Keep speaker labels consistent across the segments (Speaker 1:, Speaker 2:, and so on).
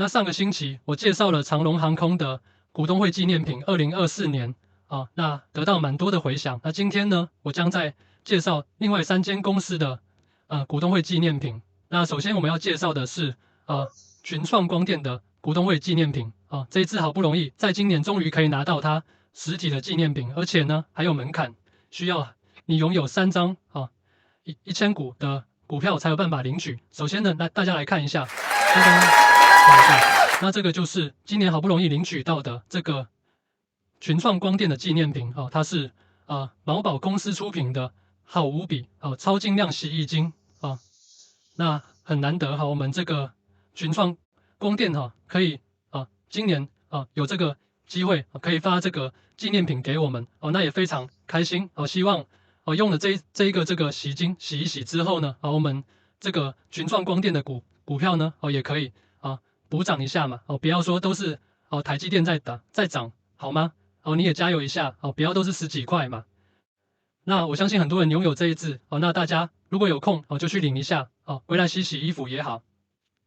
Speaker 1: 那上个星期我介绍了长荣航空的股东会纪念品2024年啊，那得到蛮多的回响。那今天呢，我将在介绍另外3间公司的股东会纪念品。那首先我们要介绍的是群创光电的股东会纪念品啊，这一次好不容易在今年终于可以拿到它实体的纪念品，而且呢还有门槛，需要你拥有3张1000股的股票才有办法领取。首先呢，大家来看一下，那这个就是今年好不容易领取到的这个群创光电的纪念品哦，它是毛宝公司出品的好无比超精亮洗衣精啊，那很难得我们这个群创光电可以今年有这个机会可以发这个纪念品给我们那也非常开心希望用了这一个这个洗衣精洗一洗之后呢我们这个群创光电的股票呢也可以补涨一下嘛不要说都是台积电在涨好吗你也加油一下不要都是10几块嘛。那我相信很多人拥有这一支那大家如果有空就去领一下回来洗洗衣服也好。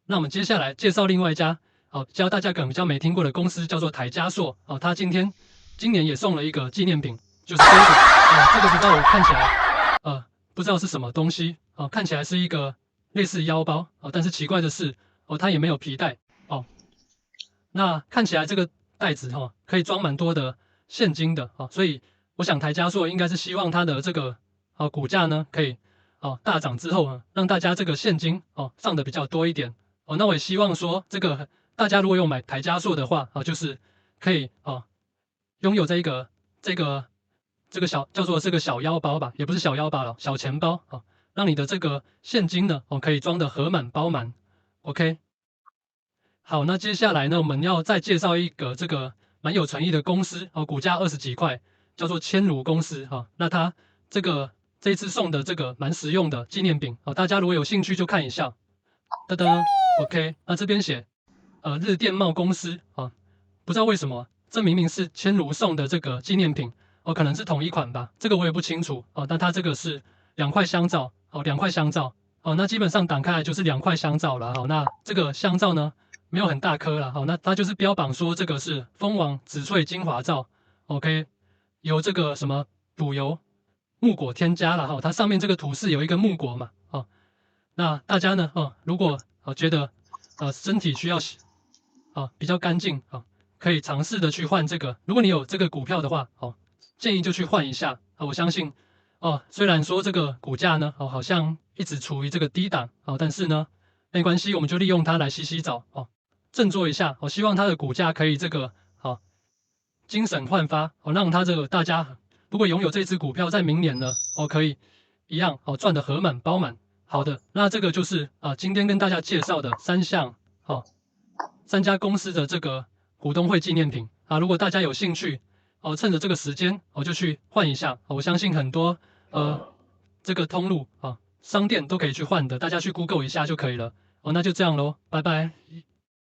Speaker 1: 那我们接下来介绍另外一家教大家可能比较没听过的公司，叫做台嘉硕它今年也送了一个纪念品，就是这个这个不知道我看起来不知道是什么东西看起来是一个类似腰包但是奇怪的是它也没有皮带那看起来这个袋子可以装蛮多的现金的所以我想台嘉硕应该是希望它的这个股价呢可以大涨之后让大家这个现金上的比较多一点那我也希望说这个大家如果有买台嘉硕的话就是可以拥有这个小叫做这个小腰包吧，也不是小腰包了，小钱包让你的这个现金呢可以装得合满包满 ，OK。好，那接下来呢，我们要再介绍一个这个蛮有诚意的公司股价20几块，叫做千如公司那它这一次送的这个蛮实用的纪念品大家如果有兴趣就看一下。噔噔 ，OK， 那这边写日电贸公司不知道为什么这明明是千如送的这个纪念品可能是同一款吧，这个我也不清楚但它这个是2块香皂2块香皂那基本上打开来就是2块香皂了那这个香皂呢没有很大颗了那它就是标榜说这个是蜂王紫萃精华皂 ，OK， 有这个什么补油木果添加了它上面这个图示有一个木果嘛那大家呢如果觉得身体需要洗比较干净可以尝试的去换这个，如果你有这个股票的话建议就去换一下我相信虽然说这个股价呢好像一直处于这个低档但是呢没关系，我们就利用它来洗洗澡振作一下希望它的股价可以这个精神焕发让它这个大家如果拥有这支股票在明年呢可以一样赚得合满包满。好的，那这个就是今天跟大家介绍的3家公司的这个股东会纪念品如果大家有兴趣趁着这个时间就去换一下我相信很多这个通路商店都可以去换的，大家去 Google 一下就可以了那就这样咯，拜拜。